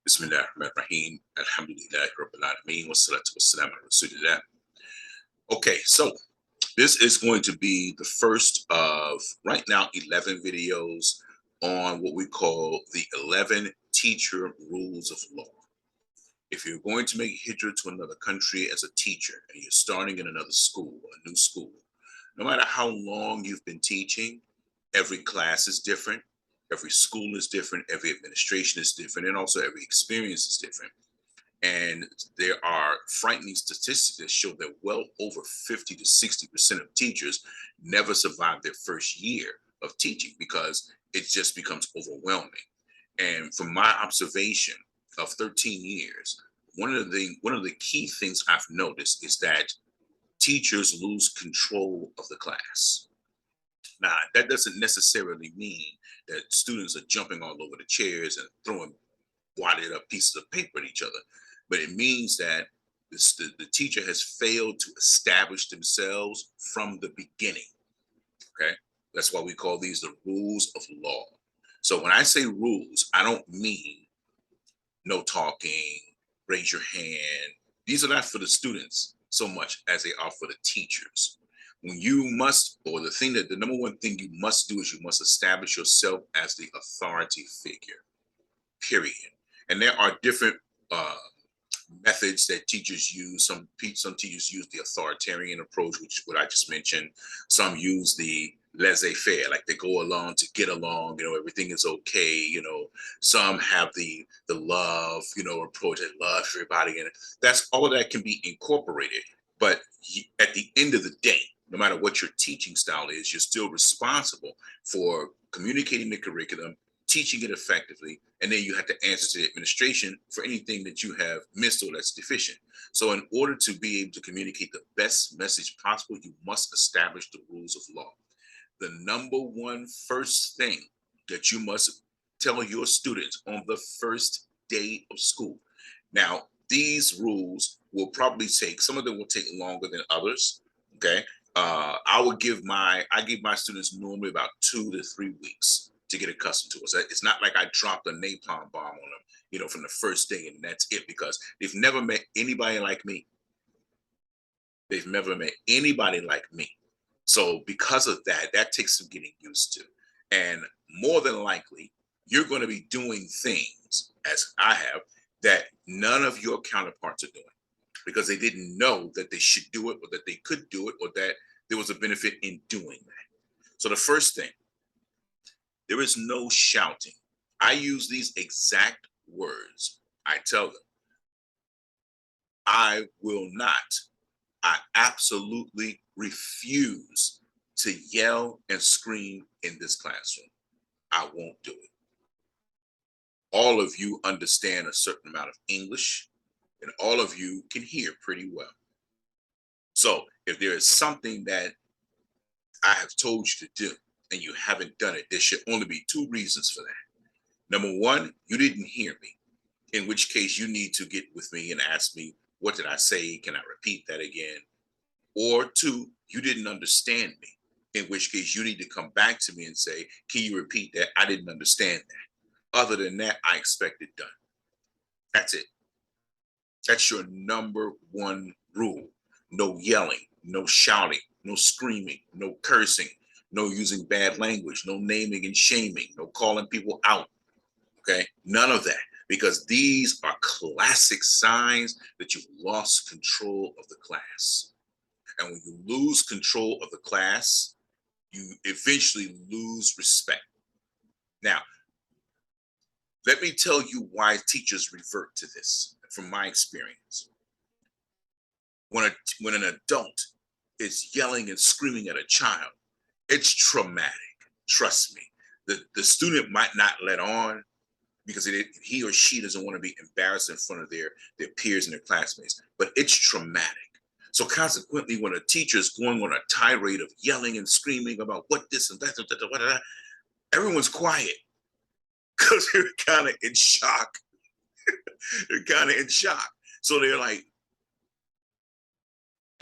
Bismillahirrahmanirrahim. Alhamdulillah Rabbil Alameen. Wassalatu wassalamu ala Rasulillah. Okay, so this is going to be the first of right now 11 videos on what we call the 11 teacher rules of law. If you're going to make hijrah to another country as a teacher and you're starting in another school, a new school, no matter how long you've been teaching, every class is different, every school is different, every administration is different, and also every experience is different. And there are frightening statistics that show that well over 50 to 60% of teachers never survive their first year of teaching because it just becomes overwhelming. And from my observation of 13 years, one of the key things I've noticed is that teachers lose control of the class. Now, that doesn't necessarily mean that students are jumping all over the chairs and throwing wadded up pieces of paper at each other, but it means that the teacher has failed to establish themselves from the beginning. Okay, that's why we call these the rules of law. So when I say rules, I don't mean no talking, raise your hand. These are not for the students so much as they are for the teachers. When you must, or the number one thing you must do is you must establish yourself as the authority figure, period. And there are different methods that teachers use. Some teachers use the authoritarian approach, which is what I just mentioned. Some use the laissez-faire, like they go along to get along, everything is okay. Some have the love, approach, that love everybody. And that's all of that can be incorporated. But at the end of the day, no matter what your teaching style is, you're still responsible for communicating the curriculum, teaching it effectively, and then you have to answer to the administration for anything that you have missed or that's deficient. So in order to be able to communicate the best message possible, you must establish the rules of law. The number one first thing that you must tell your students on the first day of school. Now, these rules will probably some of them will take longer than others. Okay. I give my students normally about 2 to 3 weeks to get accustomed to it. So it's not like I dropped a napalm bomb on them, from the first day and that's it, because they've never met anybody like me. They've never met anybody like me. So because of that, that takes some getting used to. And more than likely, you're going to be doing things, as I have, that none of your counterparts are doing because they didn't know that they should do it or that they could do it or that there was a benefit in doing that. So the first thing, there is no shouting. I use these exact words. I tell them, I will not, I absolutely refuse to yell and scream in this classroom. I won't do it. All of you understand a certain amount of English, and all of you can hear pretty well. So if there is something that I have told you to do and you haven't done it, there should only be 2 reasons for that. Number one, you didn't hear me, in which case you need to get with me and ask me, what did I say? Can I repeat that again? Or 2, you didn't understand me, in which case you need to come back to me and say, can you repeat that? I didn't understand that. Other than that, I expect it done. That's it. That's your number one rule. No yelling, no shouting, no screaming, no cursing, no using bad language, no naming and shaming, no calling people out. Okay, none of that, because these are classic signs that you've lost control of the class. And when you lose control of the class, you eventually lose respect. Now, let me tell you why teachers revert to this from my experience. When an adult is yelling and screaming at a child, it's traumatic. Trust me. The student might not let on because he or she doesn't want to be embarrassed in front of their peers and their classmates, but it's traumatic. So consequently, when a teacher is going on a tirade of yelling and screaming about what this and that, everyone's quiet because they're kind of in shock. They're kind of in shock. So they're like,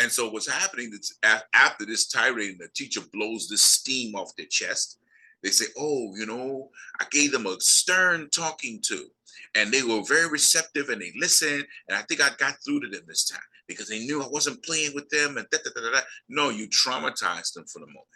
and so what's happening is after this tirade, the teacher blows this steam off their chest. They say, oh, I gave them a stern talking to. And they were very receptive and they listened. And I think I got through to them this time because they knew I wasn't playing with them and da, da, da, da, da. No, you traumatized them for the moment.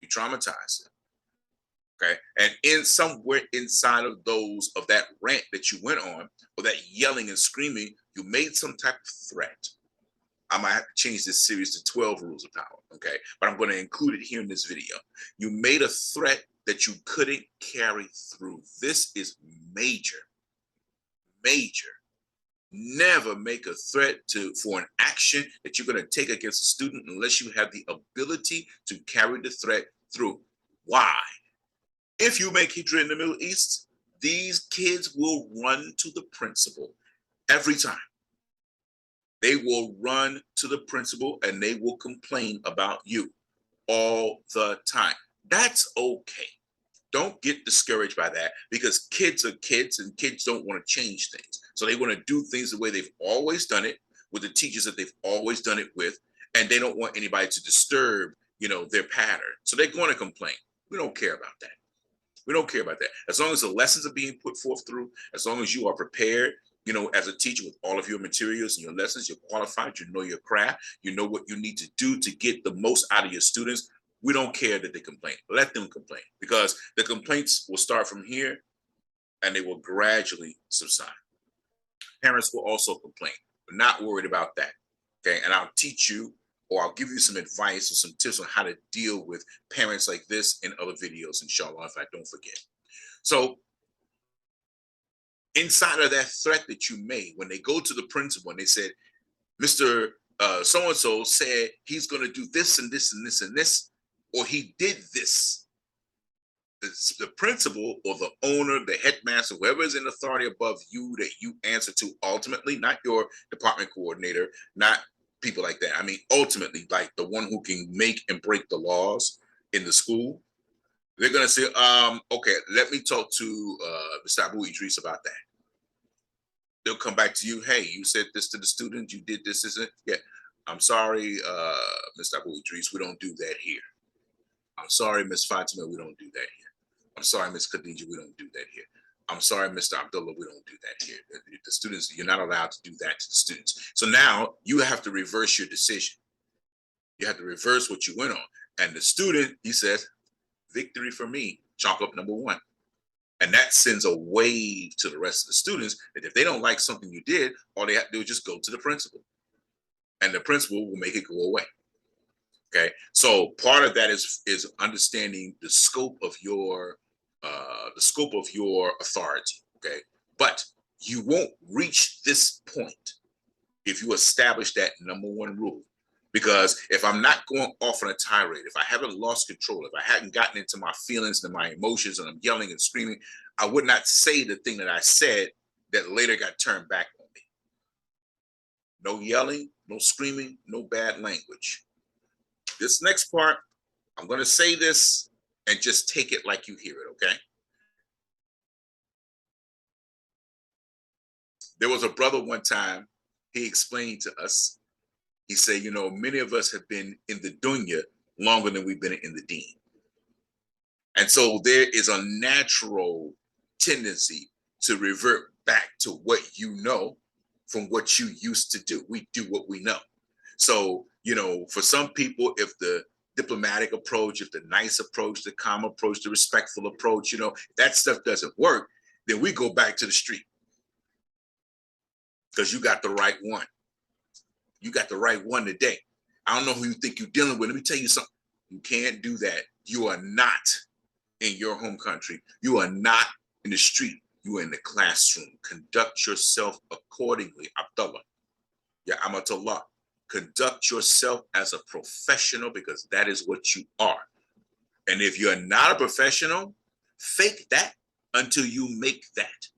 You traumatized them. Okay. And in somewhere inside of that rant that you went on, or that yelling and screaming, you made some type of threat. I might have to change this series to 12 rules of power. Okay. But I'm going to include it here in this video. You made a threat that you couldn't carry through. This is major. Major. Never make a threat for an action that you're going to take against a student unless you have the ability to carry the threat through. Why? If you make Hijrah in the Middle East, these kids will run to the principal every time. They will run to the principal and they will complain about you all the time. That's okay. Don't get discouraged by that, because kids are kids and kids don't want to change things. So they want to do things the way they've always done it, with the teachers that they've always done it with, and they don't want anybody to disturb, their pattern. So they're going to complain. We don't care about that. We don't care about that. As long as the lessons are being put forth through, as long as you are prepared, as a teacher with all of your materials and your lessons, you're qualified, you know your craft, you know what you need to do to get the most out of your students. We don't care that they complain. Let them complain, because the complaints will start from here and they will gradually subside. Parents will also complain. We're not worried about that. Okay. And I'll teach you, or I'll give you some advice or some tips on how to deal with parents like this in other videos, inshallah, if I don't forget. So inside of that threat that you made, when they go to the principal and they said, Mr. So-and-so said he's going to do this and this and this and this, or he did this, the principal or the owner, the headmaster, whoever is in authority above you that you answer to ultimately, not your department coordinator, not people like that. I mean, ultimately, like the one who can make and break the laws in the school. They're going to say, okay, let me talk to Mr. Idris about that. They'll come back to you. Hey, you said this to the student. You did this, this, and yeah. I'm sorry, Mr. Idris, we don't do that here. I'm sorry, Miss Fatima, we don't do that here. I'm sorry, Miss Khadija, we don't do that here. I'm sorry, Mr. Abdullah, we don't do that here. The students, you're not allowed to do that to the students. So now you have to reverse your decision. You have to reverse what you went on. And the student, he says, victory for me, chalk up number one. And that sends a wave to the rest of the students that if they don't like something you did, all they have to do is just go to the principal. And the principal will make it go away. Okay, so part of that is understanding the scope of your authority. Okay, but you won't reach this point if you establish that number one rule. Because if I'm not going off on a tirade, if I haven't lost control, if I hadn't gotten into my feelings and my emotions and I'm yelling and screaming, I would not say the thing that I said that later got turned back on me. No yelling, no screaming, no bad language. This next part, I'm going to say this and just take it like you hear it, okay? There was a brother one time, he explained to us, he said, many of us have been in the dunya longer than we've been in the deen. And so there is a natural tendency to revert back to what you know from what you used to do. We do what we know. So, for some people, if the diplomatic approach, if the nice approach, the calm approach, the respectful approach, that stuff doesn't work, then we go back to the street. Because you got the right one. You got the right one today. I don't know who you think you're dealing with. Let me tell you something. You can't do that. You are not in your home country. You are not in the street. You are in the classroom. Conduct yourself accordingly, Abdullah. Ya Amatullah. Conduct yourself as a professional, because that is what you are. And if you're not a professional, fake that until you make that.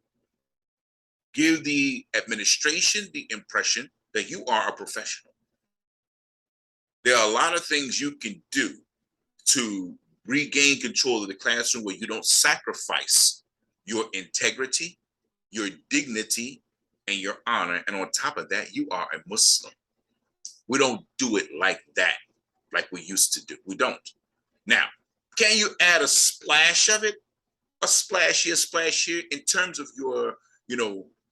Give the administration the impression that you are a professional. There are a lot of things you can do to regain control of the classroom where you don't sacrifice your integrity, your dignity, and your honor. And on top of that, you are a Muslim. We don't do it like that, like we used to do. We don't. Now, can you add a splash of it? a splash here in terms of your,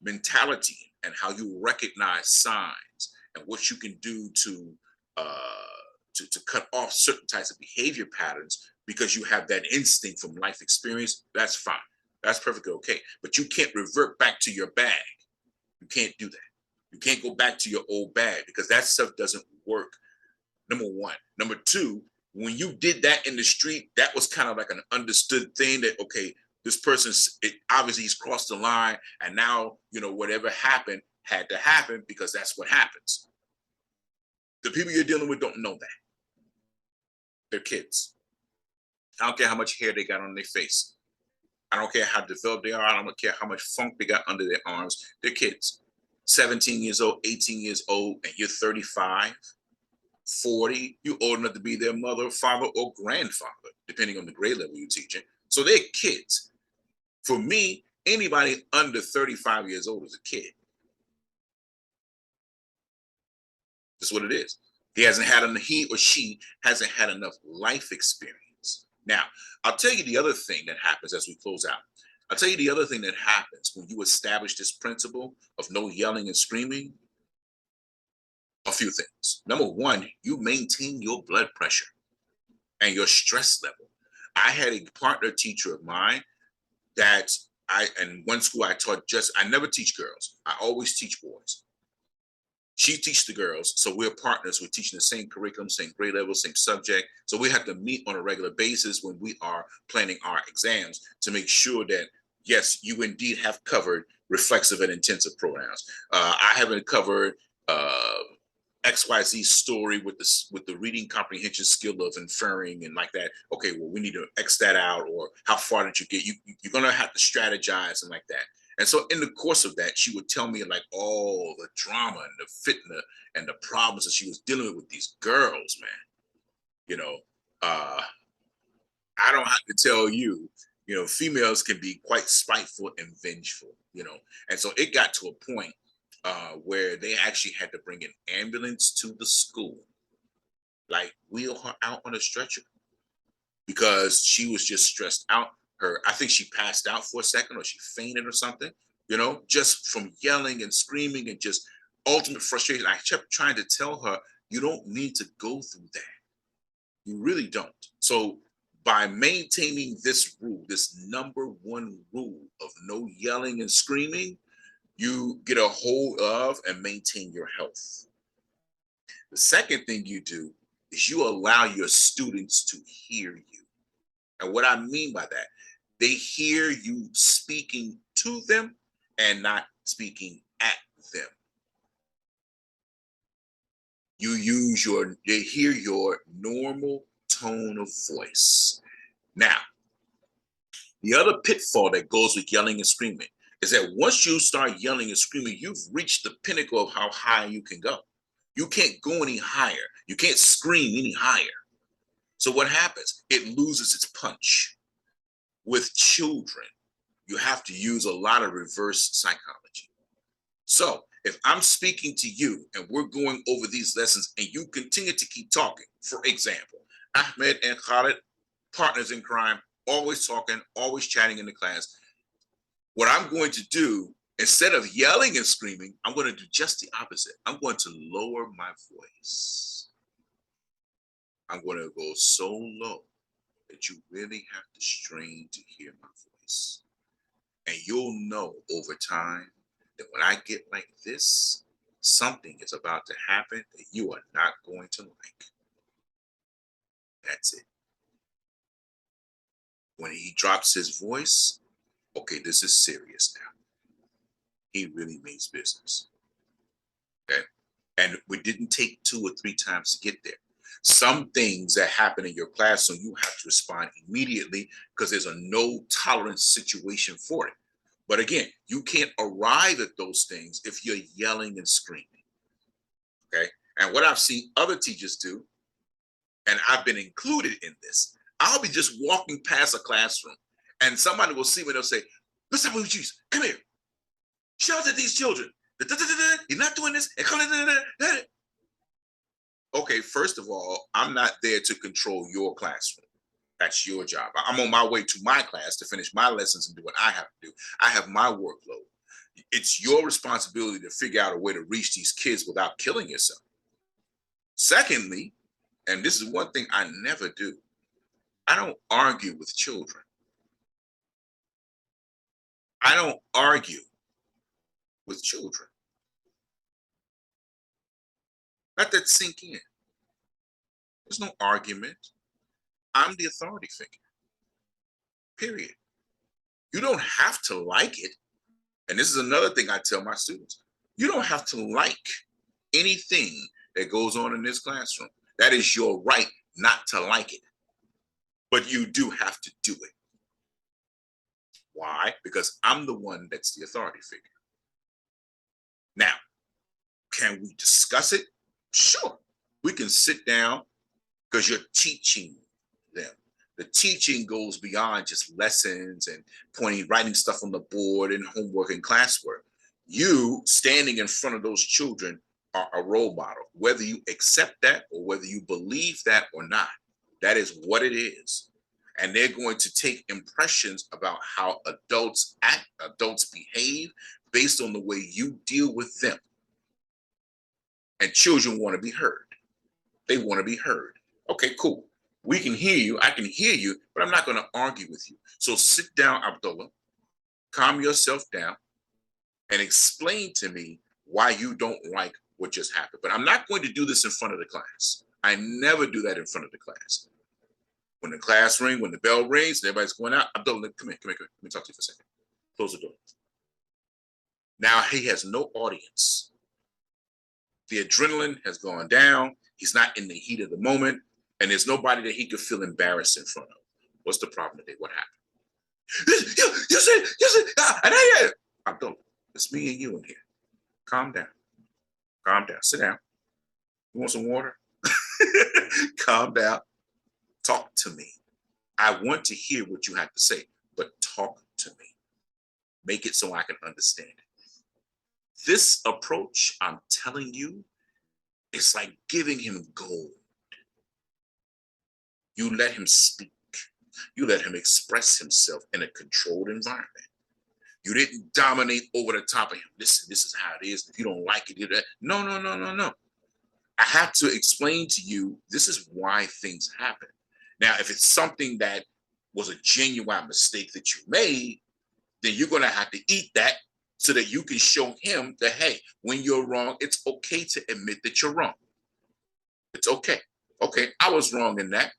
mentality and how you recognize signs and what you can do to cut off certain types of behavior patterns because you have that instinct from life experience. That's fine. That's perfectly okay. But you can't revert back to your bag. You can't do that. You can't go back to your old bag because that stuff doesn't work. Number one. Number two, when you did that in the street, that was kind of like an understood thing that, okay, this person's obviously he's crossed the line, and now, whatever happened had to happen because that's what happens. The people you're dealing with don't know that. They're kids. I don't care how much hair they got on their face. I don't care how developed they are. I don't care how much funk they got under their arms. They're kids. 17 years old, 18 years old, and you're 35, 40. You're old enough to be their mother, father, or grandfather, depending on the grade level you're teaching. So they're kids. For me, anybody under 35 years old is a kid. That's what it is. He or she hasn't had enough life experience. Now, I'll tell you the other thing that happens as we close out. I'll tell you the other thing that happens when you establish this principle of no yelling and screaming. A few things. Number one, you maintain your blood pressure and your stress level. I had a partner teacher of mine that in one school I never teach girls. I always teach boys. She teaches the girls, so we're partners. We're teaching the same curriculum, same grade level, same subject. So we have to meet on a regular basis when we are planning our exams to make sure that, yes, you indeed have covered reflexive and intensive pronouns. I haven't covered XYZ story with the reading comprehension skill of inferring and like that. Okay, well, we need to X that out, or how far did you get? You're gonna have to strategize and like that. And so in the course of that, she would tell me like all the drama and the fitna and the problems that she was dealing with these girls, man. I don't have to tell you, females can be quite spiteful and vengeful, And so it got to a point where they actually had to bring an ambulance to the school, like wheel her out on a stretcher because she was just stressed out. I think she passed out for a second or she fainted or something, just from yelling and screaming and just ultimate frustration. I kept trying to tell her, you don't need to go through that. You really don't. So by maintaining this rule, this number one rule of no yelling and screaming, you get a hold of and maintain your health. The second thing you do is you allow your students to hear you. And what I mean by that, they hear you speaking to them and not speaking at them. They hear your normal tone of voice. Now, the other pitfall that goes with yelling and screaming is that once you start yelling and screaming, you've reached the pinnacle of how high you can go. You can't go any higher. You can't scream any higher. So what happens? It loses its punch. With children, you have to use a lot of reverse psychology. So if I'm speaking to you and we're going over these lessons and you continue to keep talking, for example, Ahmed and Khalid, partners in crime, always talking, always chatting in the class. What I'm going to do, instead of yelling and screaming, I'm going to do just the opposite. I'm going to lower my voice. I'm going to go so low that you really have to strain to hear my voice. And you'll know over time that when I get like this, something is about to happen that you are not going to like. That's it. When he drops his voice, okay, this is serious now. He really means business. Okay. And we didn't take 2 or 3 times to get there. Some things that happen in your classroom, you have to respond immediately because there's a no tolerance situation for it. But again, you can't arrive at those things if you're yelling and screaming. Okay. And what I've seen other teachers do, and I've been included in this, I'll be just walking past a classroom and somebody will see me and they'll say, "Mr. Blue Cheese, come here. Shout at these children. You're not doing this." Okay, first of all, I'm not there to control your classroom. That's your job. I'm on my way to my class to finish my lessons and do what I have to do. I have my workload. It's your responsibility to figure out a way to reach these kids without killing yourself. Secondly, and this is one thing I never do, I don't argue with children. I don't argue with children. Let that sink in. There's no argument. I'm the authority figure. Period. You don't have to like it. And this is another thing I tell my students. You don't have to like anything that goes on in this classroom. That is your right not to like it. But you do have to do it. Why? Because I'm the one that's the authority figure. Now, can we discuss it? Sure. We can sit down because you're teaching them. The teaching goes beyond just lessons and writing stuff on the board and homework and classwork. You standing in front of those children are a role model, whether you accept that or whether you believe that or not. That is what it is. And they're going to take impressions about how adults act, adults behave based on the way you deal with them. And children want to be heard. They want to be heard. Okay, cool. We can hear you. I can hear you, but I'm not going to argue with you. So sit down, Abdullah, calm yourself down, and explain to me why you don't like what just happened. But I'm not going to do this in front of the class. I never do that in front of the class. When the class rings, when the bell rings, and everybody's going out, Abdullah, come here. Let me talk to you for a second. Close the door. Now he has no audience. The adrenaline has gone down. He's not in the heat of the moment. And there's nobody that he could feel embarrassed in front of. What's the problem today? What happened? You said, Abdullah, it's me and you in here. Calm down. Calm down. Sit down. You want some water? Calm down. Talk to me. I want to hear what you have to say, but talk to me. Make it so I can understand it. This approach, I'm telling you, it's like giving him gold. You let him speak. You let him express himself in a controlled environment. You didn't dominate over the top of him. Listen, this is how it is. If you don't like it, do that. No. I have to explain to you, this is why things happen. Now, if it's something that was a genuine mistake that you made, then you're going to have to eat that so that you can show him that, hey, when you're wrong, it's okay to admit that you're wrong. It's okay. Okay, I was wrong in that.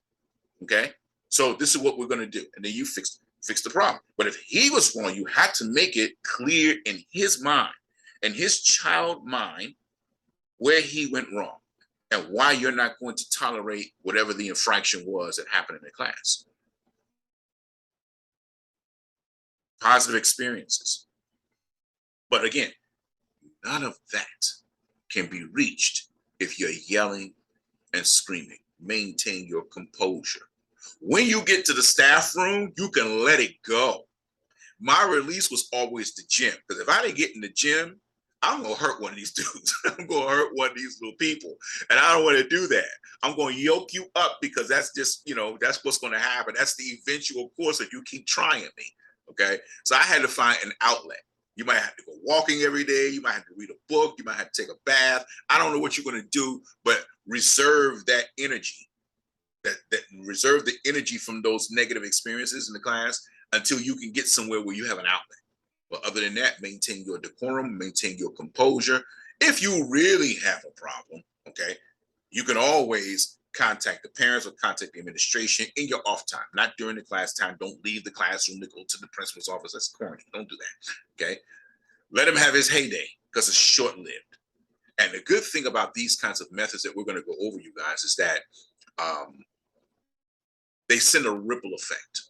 Okay, so this is what we're going to do. And then you fix the problem. But if he was wrong, you had to make it clear in his mind, in his child mind, where he went wrong and why you're not going to tolerate whatever the infraction was that happened in the class. Positive experiences. But again, none of that can be reached if you're yelling and screaming. Maintain your composure. When you get to the staff room, you can let it go. My release was always the gym, because if I didn't get in the gym, I'm going to hurt one of these dudes. I'm going to hurt one of these little people. And I don't want to do that. I'm going to yoke you up because that's just, that's what's going to happen. That's the eventual course if you keep trying me. Okay. So I had to find an outlet. You might have to go walking every day. You might have to read a book. You might have to take a bath. I don't know what you're going to do, but reserve that energy. That reserve the energy from those negative experiences in the class until you can get somewhere where you have an outlet. But other than that, maintain your decorum, maintain your composure. If you really have a problem, okay, you can always contact the parents or contact the administration in your off time, not during the class time. Don't leave the classroom to go to the principal's office. That's corny. Don't do that, okay? Let him have his heyday because it's short-lived. And the good thing about these kinds of methods that we're going to go over, you guys, is that they send a ripple effect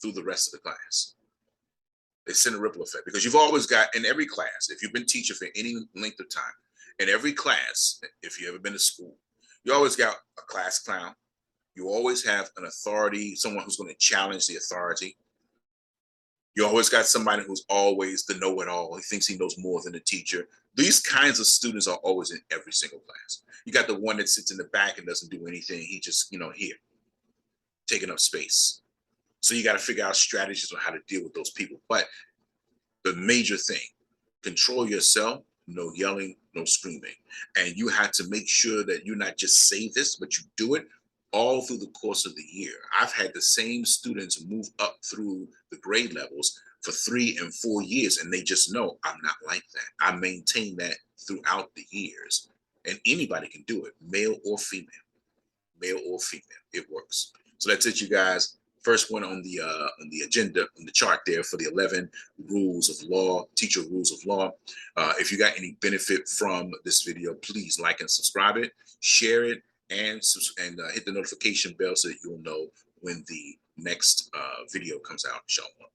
through the rest of the class. They send a ripple effect because you've always got, in every class, if you've been teaching for any length of time, in every class, if you've ever been to school, you always got a class clown. You always have an authority, someone who's going to challenge the authority. You always got somebody who's always the know-it-all. He thinks he knows more than the teacher. These kinds of students are always in every single class. You got the one that sits in the back and doesn't do anything. He just, here. taking up space. So you got to figure out strategies on how to deal with those people. But the major thing, control yourself, no yelling, no screaming. And you have to make sure that you not just say this, but you do it all through the course of the year. I've had the same students move up through the grade levels for 3 and 4 years, and they just know I'm not like that. I maintain that throughout the years. And anybody can do it, male or female. Male or female, it works. So that's it, you guys. First one on the agenda, on the chart there for the 11 rules of law, teacher rules of law. If you got any benefit from this video, please like and subscribe it, share it, and hit the notification bell so that you'll know when the next video comes out, inshallah.